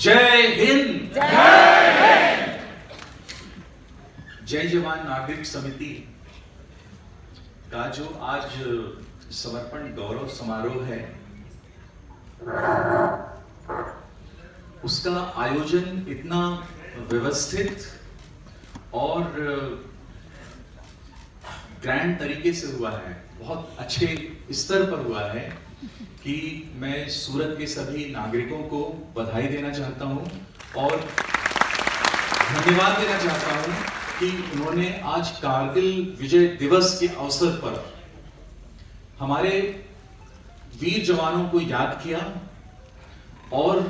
जय हिंद। जय हिंद। जय जवान नागरिक समिति का जो आज समर्पण गौरव समारोह है, उसका आयोजन इतना व्यवस्थित और ग्रैंड तरीके से हुआ है, बहुत अच्छे स्तर पर हुआ है कि मैं सूरत के सभी नागरिकों को बधाई देना चाहता हूं और धन्यवाद देना चाहता हूं कि उन्होंने आज कारगिल विजय दिवस के अवसर पर हमारे वीर जवानों को याद किया और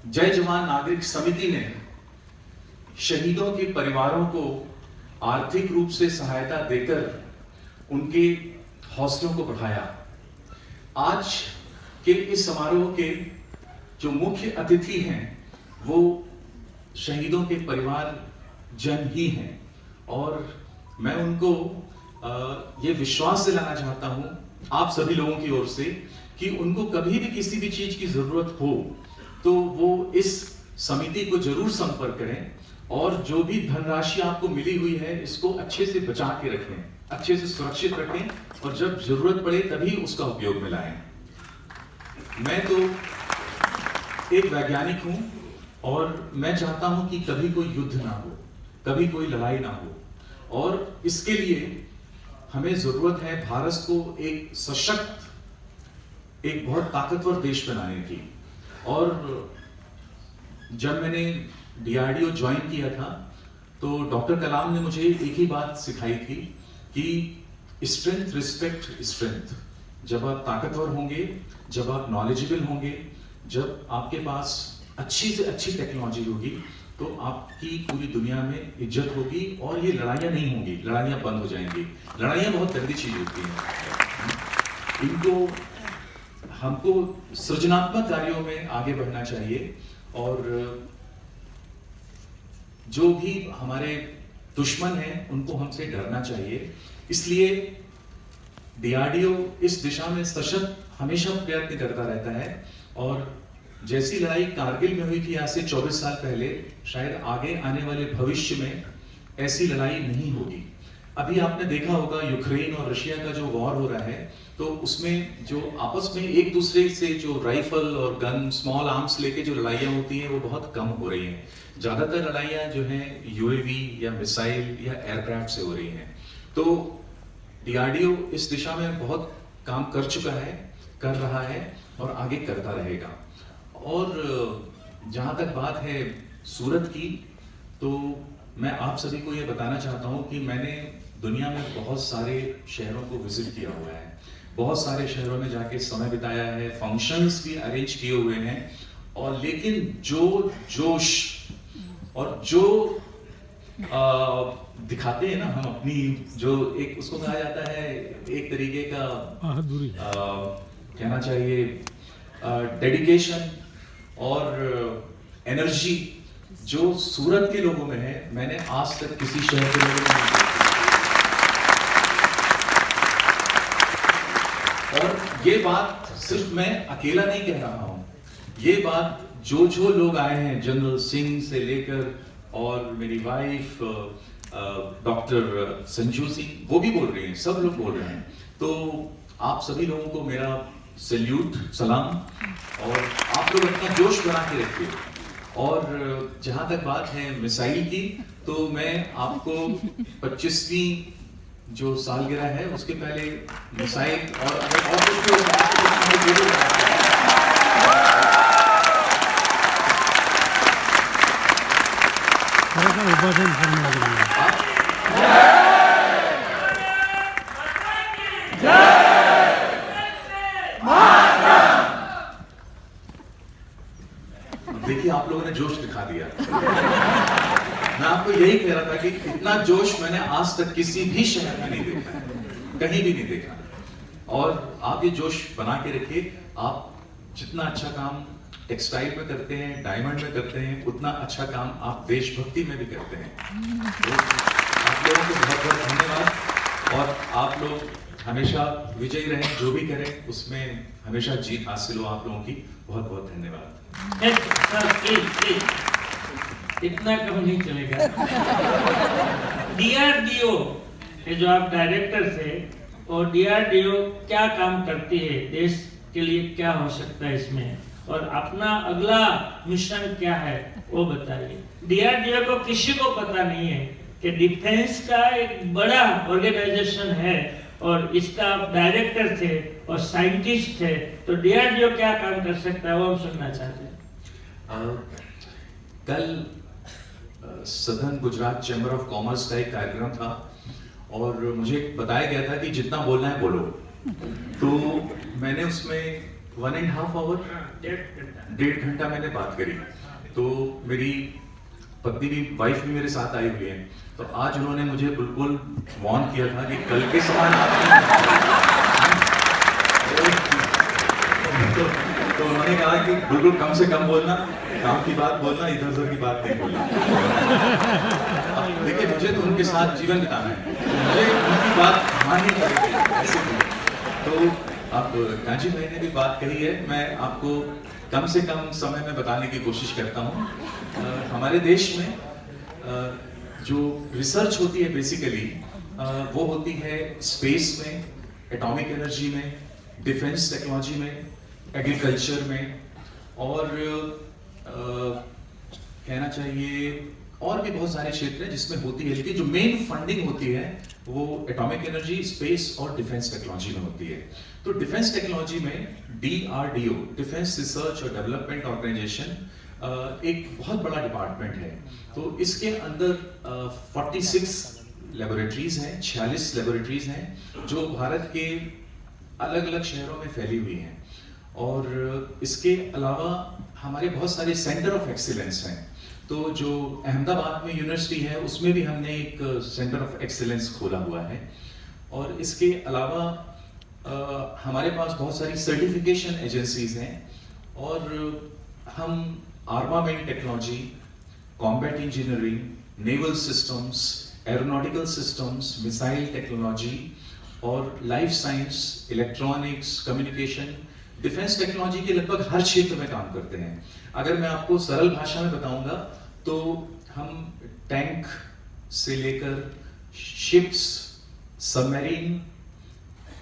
जय जवान नागरिक समिति ने शहीदों के परिवारों को आर्थिक रूप से सहायता देकर उनके हौसलों को बढ़ाया। आज के इस समारोह के जो मुख्य अतिथि हैं वो शहीदों के परिवार जन ही हैं और मैं उनको ये विश्वास दिलाना चाहता हूं आप सभी लोगों की ओर से कि उनको कभी भी किसी भी चीज की जरूरत हो तो वो इस समिति को जरूर संपर्क करें और जो भी धनराशि आपको मिली हुई है इसको अच्छे से बचा के रखें, अच्छे से सुरक्षित रखें और जब जरूरत पड़े तभी उसका उपयोग में लाएं। मैं तो एक वैज्ञानिक हूं और मैं चाहता हूं कि कभी कोई युद्ध ना हो, कभी कोई लड़ाई ना हो और इसके लिए हमें जरूरत है भारत को एक सशक्त, एक बहुत ताकतवर देश बनाने की। और जब मैंने DRDO ज्वाइन किया था तो डॉक्टर कलाम ने मुझे एक ही बात सिखाई थी कि स्ट्रेंथ रिस्पेक्ट स्ट्रेंथ। जब आप ताकतवर होंगे, जब आप नॉलेजेबल होंगे, जब आपके पास अच्छी से अच्छी टेक्नोलॉजी होगी तो आपकी पूरी दुनिया में इज्जत होगी और ये लड़ाइयाँ नहीं होंगी, लड़ाइयाँ बंद हो जाएंगी। लड़ाइयाँ बहुत गंदी चीज होती हैं। इनको हमको सृजनात्मक कार्यों में आगे बढ़ना चाहिए और जो भी हमारे दुश्मन हैं उनको हमसे डरना चाहिए। इसलिए DRDO इस दिशा में सशक्त हमेशा प्रयत्न करता रहता है और जैसी लड़ाई कारगिल में हुई थी आज से 24 साल पहले, शायद आगे आने वाले भविष्य में ऐसी लड़ाई नहीं होगी। अभी आपने देखा होगा यूक्रेन और रशिया का जो वॉर हो रहा है तो उसमें जो आपस में एक दूसरे से जो राइफल और गन, स्मॉल आर्म्स लेके जो लड़ाइयाँ होती हैं वो बहुत कम हो रही हैं। ज्यादातर लड़ाइयाँ जो हैं UAV या मिसाइल या एयरक्राफ्ट से हो रही हैं। तो DRDO इस दिशा में बहुत काम कर चुका है, कर रहा है और आगे करता रहेगा। और जहाँ तक बात है सूरत की, तो मैं आप सभी को ये बताना चाहता हूँ कि मैंने दुनिया में बहुत सारे शहरों को विजिट किया हुआ है, बहुत सारे शहरों में जाके समय बिताया है, फंक्शंस भी अरेंज किए हुए हैं और लेकिन जो जोश और जो दिखाते हैं ना हम अपनी, जो एक उसको कहा जाता है एक तरीके का कहना चाहिए डेडिकेशन और एनर्जी जो सूरत के लोगों में है, मैंने आज तक किसी शहर के लोगों में नहीं देखी। और ये बात सिर्फ मैं अकेला नहीं कह रहा हूं, ये बात जो लोग आए हैं, जनरल सिंह से लेकर और मेरी वाइफ डॉक्टर संजू सिंह, वो भी बोल रहे हैं, सब लोग बोल रहे हैं। तो आप सभी लोगों को मेरा सैल्यूट, सलाम और आप लोग अपना जोश बना के रखिए। और जहां तक बात है मिसाइल की, तो मैं आपको 25वीं जो सालगिरह है उसके पहले मिसाइल और अगर और कुछ भी देखिए आप लोगों ने जोश दिखा दिया। मैं आपको यही कह रहा था कि इतना जोश मैंने आज तक किसी भी शहर में नहीं देखा है, कहीं भी नहीं देखा। और आप ये जोश बना के रखिए। आप जितना अच्छा काम टेक्सटाइल में करते हैं, डायमंड में करते हैं, उतना अच्छा काम आप देशभक्ति में भी करते हैं। तो आप लोगों को बहुत बहुत धन्यवाद और आप लोग हमेशा विजयी रहें, जो भी करें उसमें हमेशा जीत हासिल हो आप लोगों की। बहुत बहुत धन्यवाद। इतना कम नहीं चलेगा। DRDO के जो आप डायरेक्टर थे, और DRDO क्या काम करती है, देश के लिए क्या हो सकता है इसमें, और अपना अगला मिशन क्या है वो बताइए। DRDO को किसी को पता नहीं है कि डिफेंस का एक बड़ा ऑर्गेनाइजेशन है और इसका आप डायरेक्टर थे और साइंटिस्ट थे, तो DRDO क्या काम कर सकता है वो हम सुनना चाहते हैं। कल southern Gujarat chamber of commerce का एक कार्यक्रम था और मुझे बताया गया था कि जितना बोलना है बोलो। तो मैंने उसमें 1.5 आवर, 1.5 घंटा मैंने बात करी। तो मेरी पत्नी भी, वाइफ भी मेरे साथ आई हुई है। तो आज उन्होंने मुझे बिल्कुल वार्न किया था कि कल के समान तो उन्होंने कहा कि बिल्कुल कम से कम बोलना, काम की बात बोलना, इधर उधर की बात नहीं बोलना। देखिए मुझे तो उनके साथ जीवन बिताना है, मुझे उनकी बात माननी पड़ेगी ऐसे भी। तो अब कांची भाई ने भी बात कही है, मैं आपको कम से कम समय में बताने की कोशिश करता हूँ। हमारे देश में जो रिसर्च होती है बेसिकली वो होती है स्पेस में, एटॉमिक एनर्जी में, डिफेंस टेक्नोलॉजी में, एग्रीकल्चर में, और कहना चाहिए और भी बहुत सारे क्षेत्र हैं जिसमें होती है, लेकिन जो मेन फंडिंग होती है वो एटॉमिक एनर्जी, स्पेस और डिफेंस टेक्नोलॉजी में होती है। तो डिफेंस टेक्नोलॉजी में DRDO, डिफेंस रिसर्च और डेवलपमेंट ऑर्गेनाइजेशन, एक बहुत बड़ा डिपार्टमेंट है। तो इसके अंदर 46 लेबोरेटरीज हैं, 46 लेबोरेटरीज हैं जो भारत के अलग अलग शहरों में फैली हुई हैं। और इसके अलावा हमारे बहुत सारे सेंटर ऑफ एक्सीलेंस हैं। तो जो अहमदाबाद में यूनिवर्सिटी है उसमें भी हमने एक सेंटर ऑफ एक्सीलेंस खोला हुआ है। और इसके अलावा हमारे पास बहुत सारी सर्टिफिकेशन एजेंसीज हैं, और हम armament technology, combat engineering, naval systems, aeronautical systems, missile technology और life science, electronics, communication, defence technology के लगभग हर क्षेत्र में काम करते हैं। अगर मैं आपको सरल भाषा में बताऊंगा तो हम टैंक से लेकर ships, submarine,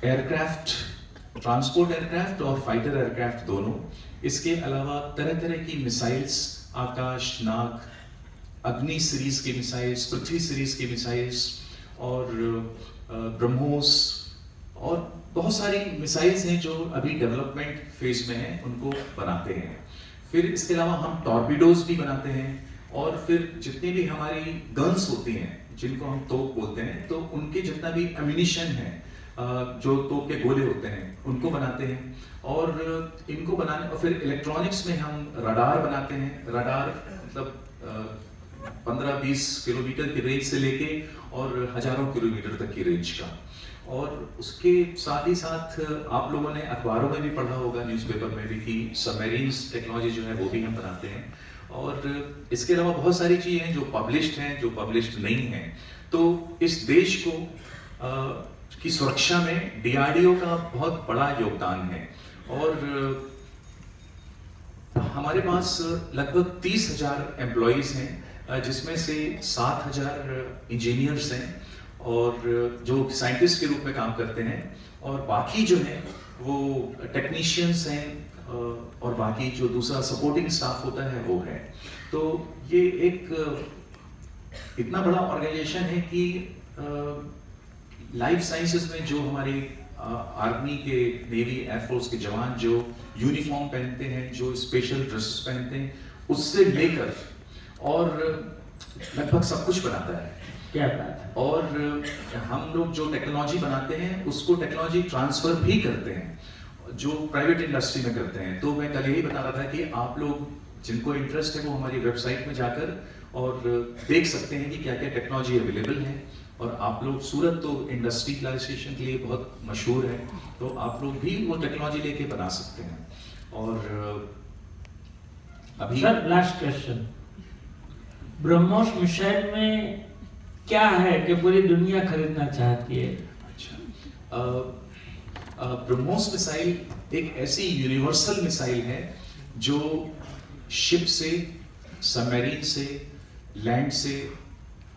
aircraft, transport aircraft और फाइटर एयरक्राफ्ट दोनों, इसके अलावा तरह तरह की मिसाइल्स, आकाश, नाग, अग्नि सीरीज की मिसाइल्स, पृथ्वी सीरीज की मिसाइल्स और ब्रह्मोस, और बहुत सारी मिसाइल्स हैं जो अभी डेवलपमेंट फेज में हैं, उनको बनाते हैं। फिर इसके अलावा हम टॉर्पीडोज भी बनाते हैं, और फिर जितनी भी हमारी गन्स होती हैं जिनको हम तोप बोलते हैं, तो उनके जितना भी एम्यूनिशन है, जो तोप के गोले होते हैं, उनको बनाते हैं। और इनको बनाने, और फिर इलेक्ट्रॉनिक्स में हम रडार बनाते हैं। रडार मतलब 15-20 किलोमीटर की रेंज से लेके और हजारों किलोमीटर तक की रेंज का। और उसके साथ ही साथ आप लोगों ने अखबारों में भी पढ़ा होगा, न्यूज़पेपर में भी, कि सबमरीन्स टेक्नोलॉजी जो है वो भी हम बनाते हैं। और इसके अलावा बहुत सारी चीज़ें हैं जो पब्लिश्ड हैं, जो पब्लिश्ड नहीं हैं। तो इस देश को की सुरक्षा में DRDO का बहुत बड़ा योगदान है। और हमारे पास लगभग 30,000 एम्प्लॉइज हैं, जिसमें से 7,000 इंजीनियर्स हैं और जो साइंटिस्ट के रूप में काम करते हैं, और बाकी जो है वो टेक्नीशियंस हैं, और बाकी जो दूसरा सपोर्टिंग स्टाफ होता है वो है। तो ये एक इतना बड़ा ऑर्गेनाइजेशन है कि लाइफ साइंसेस में जो हमारी आर्मी के, नेवी, एयरफोर्स के जवान जो यूनिफॉर्म पहनते हैं, जो स्पेशल ड्रेसेस पहनते हैं, उससे लेकर और लगभग सब कुछ बनाता है। क्या बात है। और हम लोग जो टेक्नोलॉजी बनाते हैं उसको टेक्नोलॉजी ट्रांसफर भी करते हैं, जो प्राइवेट इंडस्ट्री में करते हैं। तो मैं कल यही बता रहा था कि आप लोग जिनको इंटरेस्ट है वो हमारी वेबसाइट में जाकर और देख सकते हैं कि क्या क्या टेक्नोलॉजी अवेलेबल है। और आप लोग, सूरत तो इंडस्ट्रियलाइजेशन के लिए बहुत मशहूर है, तो आप लोग भी वो टेक्नोलॉजी लेके बना सकते हैं। और अभी sir last question, BrahMos missile में क्या है कि पूरी दुनिया खरीदना चाहती है? अच्छा, ब्रह्मोस मिसाइल एक ऐसी यूनिवर्सल मिसाइल है जो शिप से, सबमरीन से, लैंड से,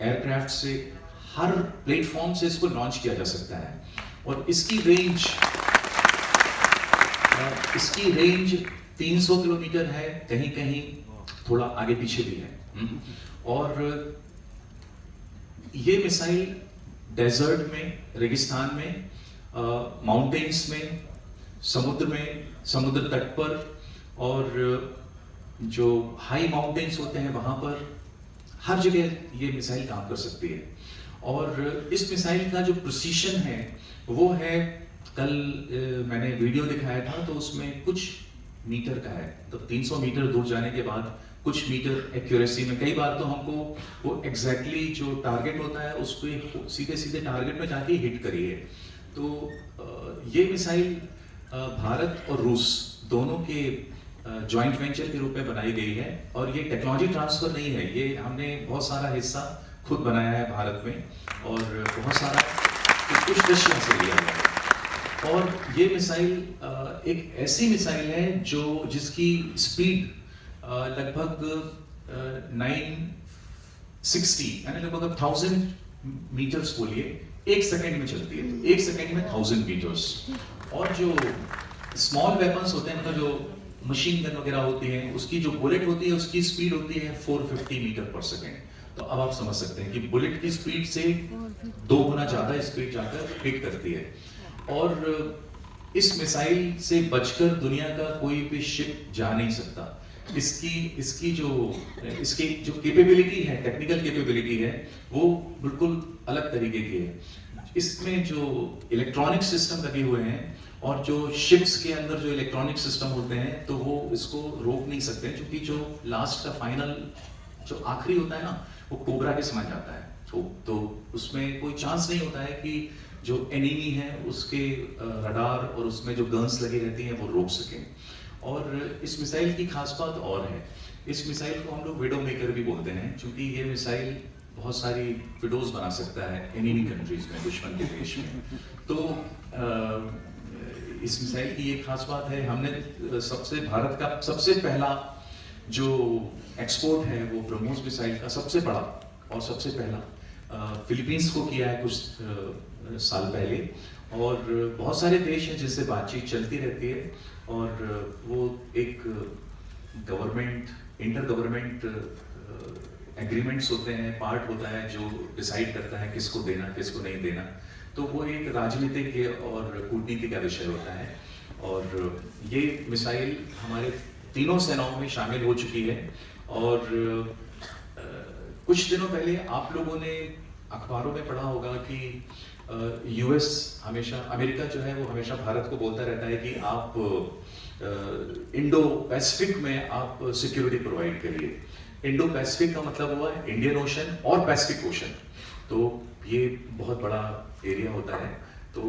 एयरक्राफ्ट से, हर प्लेटफॉर्म से इसको लॉन्च किया जा सकता है। और इसकी रेंज 300 किलोमीटर है, कहीं कहीं थोड़ा आगे पीछे भी है। और ये मिसाइल डेजर्ट में, रेगिस्तान में, माउंटेन्स में, समुद्र में, समुद्र तट पर, और जो हाई माउंटेन्स होते हैं वहां पर, हर जगह ये मिसाइल काम कर सकती है। और इस मिसाइल का जो प्रिसीशन है वो है, कल मैंने वीडियो दिखाया था तो उसमें कुछ मीटर का है, तो 300 मीटर दूर जाने के बाद कुछ मीटर एक्यूरेसी में, कई बार तो हमको वो एग्जैक्टली जो टारगेट होता है उसको सीधे सीधे टारगेट में जाके हिट करिए। तो ये मिसाइल भारत और रूस दोनों के जॉइंट वेंचर के रूप में बनाई गई है। और ये टेक्नोलॉजी ट्रांसफर नहीं है, ये हमने बहुत सारा हिस्सा खुद बनाया है भारत में, और बहुत सारा कुछ रशिया से लिया है। और ये मिसाइल एक ऐसी मिसाइल है जिसकी स्पीड लगभग 960 यानी लगभग 1000 मीटर्स बोलिए, 1 सेकेंड में चलती है। तो 1 सेकेंड में 1000 मीटर्स। और जो स्मॉल वेपन्स होते हैं, मतलब जो मशीन गन वगैरह होती है, उसकी जो बुलेट होती है उसकी स्पीड होती है 450 मीटर पर सेकेंड। तो अब आप समझ सकते हैं कि बुलेट की स्पीड से 2 गुना ज्यादा स्पीड जाकर हिट करती है। और इस मिसाइल से बचकर दुनिया का कोई भी शिप जा नहीं सकता। इसकी जो कैपेबिलिटी है, टेक्निकल कैपेबिलिटी है, वो बिल्कुल अलग तरीके की है। इसमें जो इलेक्ट्रॉनिक सिस्टम लगे हुए हैं और जो शिप्स के अंदर जो इलेक्ट्रॉनिक सिस्टम होते हैं, तो वो इसको रोक नहीं सकते, क्योंकि जो लास्ट का फाइनल जो आखिरी होता है ना, वो कोबरा के समान जाता है। तो उसमें कोई चांस नहीं होता है कि जो एनिमी है उसके रडार और उसमें जो गन्स लगी रहती हैं वो रोक सकें। और इस मिसाइल की खास बात और है, इस मिसाइल को हम लोग विडो मेकर भी बोलते हैं, क्योंकि ये मिसाइल बहुत सारी विडोज बना सकता है एनिमी कंट्रीज में, दुश्मन के देश में। तो इस मिसाइल की ये खास बात है, हमने भारत का सबसे पहला जो एक्सपोर्ट है वो ब्रह्मोस मिसाइल का सबसे बड़ा और सबसे पहला फिलीपींस को किया है कुछ साल पहले। और बहुत सारे देश हैं जिनसे बातचीत चलती रहती है, और वो एक इंटर गवर्नमेंट एग्रीमेंट्स होते हैं, पार्ट होता है जो डिसाइड करता है किसको देना किसको नहीं देना। तो वो एक राजनीतिक और कूटनीति का विषय होता है। और ये मिसाइल हमारे तीनों सेनाओं में शामिल हो चुकी है। और कुछ दिनों पहले आप लोगों ने अखबारों में पढ़ा होगा कि यूएस हमेशा, अमेरिका जो है वो हमेशा भारत को बोलता रहता है कि आप इंडो पैसिफिक में आप सिक्योरिटी प्रोवाइड करिए। इंडो पैसिफिक का मतलब हुआ है इंडियन ओशन और पैसिफिक ओशन, तो ये बहुत बड़ा एरिया होता है। तो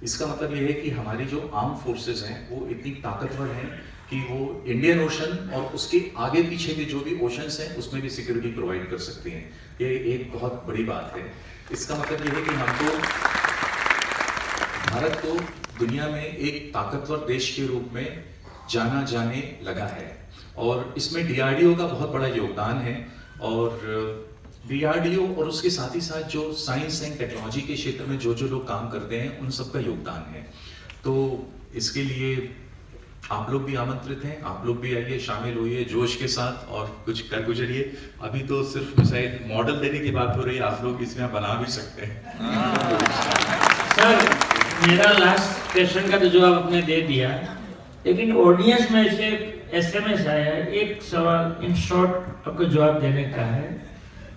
इसका मतलब ये है कि हमारी जो आर्म फोर्सेस हैं वो इतनी ताकतवर हैं कि वो इंडियन ओशन और उसके आगे पीछे के जो भी ओशंस हैं उसमें भी सिक्योरिटी प्रोवाइड कर सकती हैं। ये एक बहुत बड़ी बात है। इसका मतलब ये है कि हमको, भारत को दुनिया में एक ताकतवर देश के रूप में जाना जाने लगा है। और इसमें डीआरडीओ का बहुत बड़ा योगदान है। और डीआरडीओ और उसके साथ ही साथ जो साइंस एंड टेक्नोलॉजी के क्षेत्र में जो जो लोग काम करते हैं उन सबका योगदान है। तो इसके लिए आप लोग भी आमंत्रित हैं, आप लोग भी आइए, शामिल होइए जोश के साथ और कुछ कर गुजरिए। अभी तो सिर्फ मिसाइल मॉडल देने की बात हो रही है, आप लोग इसमें बना भी सकते हैं। सर, मेरा लास्ट क्वेश्चन का तो जवाब आपने दे दिया, लेकिन ऑडियंस में से एसएमएस आया है, एक सवाल इन शॉर्ट आपको जवाब देने का है।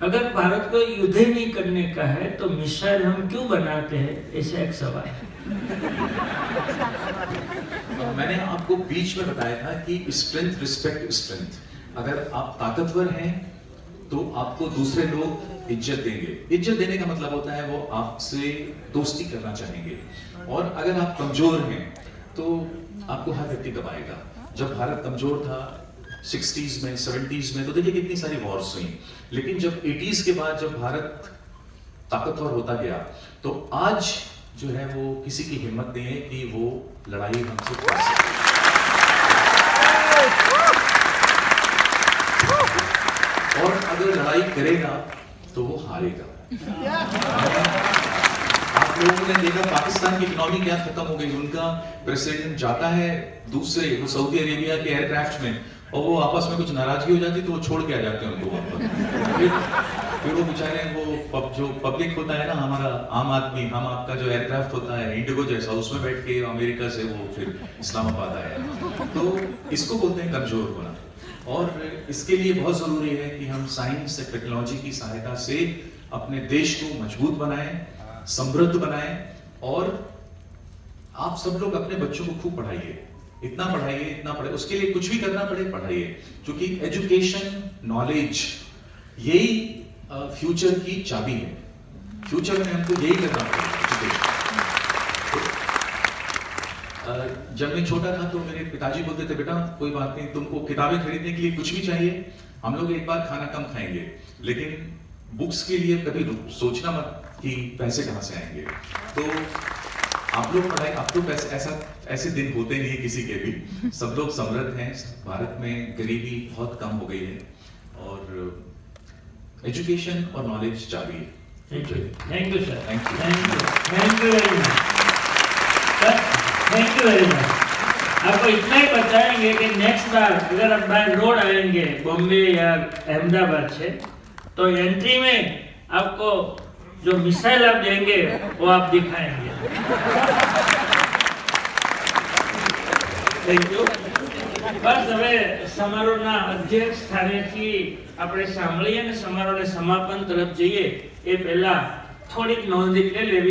अगर भारत को युद्ध नहीं करने का है तो मिसाइल हम क्यों बनाते हैं, ऐसा एक सवाल है। मैंने आपको बीच में बताया था कि स्ट्रेंथ रिस्पेक्ट स्ट्रेंथ। अगर आप ताकतवर हैं तो आपको दूसरे लोग इज्जत देंगे। इज्जत देने का मतलब होता है वो आपसे दोस्ती करना चाहेंगे। और अगर आप कमजोर हैं तो आपको हर व्यक्ति दबाएगा। जब भारत कमजोर था 60s में 70s में, तो देखिए कितनी सारी वॉर्स हुई। लेकिन जब 80s के बाद जब भारत ताकतवर होता गया, तो आज जो है वो किसी की हिम्मत नहीं है कि वो लड़ाई हमसे कर सके। और अगर लड़ाई करेगा तो वो हारेगा। आप लोगों ने देखा पाकिस्तान की इकोनॉमी क्या खत्म हो गई। उनका प्रेसिडेंट जाता है दूसरे सऊदी अरेबिया के एयरक्राफ्ट में और वो आपस में कुछ नाराजगी हो जाती तो वो छोड़ के आ जाते हैं उनको वापस। फिर वो बेचारे वो जो पब्लिक होता है ना, हमारा आम आदमी, हम आपका जो एयरक्राफ्ट होता है इंडिगो जैसा, उसमें बैठ के अमेरिका से वो फिर इस्लामाबाद आया। तो इसको बोलते हैं कमजोर होना। और इसके लिए बहुत जरूरी है कि हम साइंस और टेक्नोलॉजी की सहायता से अपने देश को मजबूत बनाएं, समृद्ध बनाएं। और आप सब लोग अपने बच्चों को खूब पढ़ाइए, इतना पढ़ाइए, उसके लिए कुछ भी करना पड़े पढ़ाइए, क्योंकि एजुकेशन, नॉलेज यही फ्यूचर की चाबी है। फ्यूचर में हमको यही करना पड़ेगा। जब मैं छोटा था तो मेरे पिताजी बोलते थे, बेटा कोई बात नहीं, तुमको किताबें खरीदने के लिए कुछ भी चाहिए, हम लोग एक बार खाना कम खाएंगे, लेकिन बुक्स के लिए कभी सोचना मत कि पैसे कहां से आएंगे। तो आप लोग पढ़ाई, आप तो ऐसे दिन होते नहीं है किसी के भी। सब लोग समृद्ध हैं, भारत में गरीबी बहुत कम हो गई है और एजुकेशन और नॉलेज चाबी है। Thank you sir. Thank you. Thank you very much sir, thank you very much. आपको इतना ही बताएंगे कि नेक्स्ट बार अगर आप बाय रोड आएंगे बॉम्बे या अहमदाबाद से, तो एंट्री में आपको जो मिसाइल आप देंगे वो आप दिखाएंगे। Thank you. બસ હવે સમારોહના અધ્યક્ષ સ્થાનેથી આપણે સાંભળીએ ને સમારોહને સમાપન તરફ જઈએ એ પહેલા થોડીક નોંધ લેવી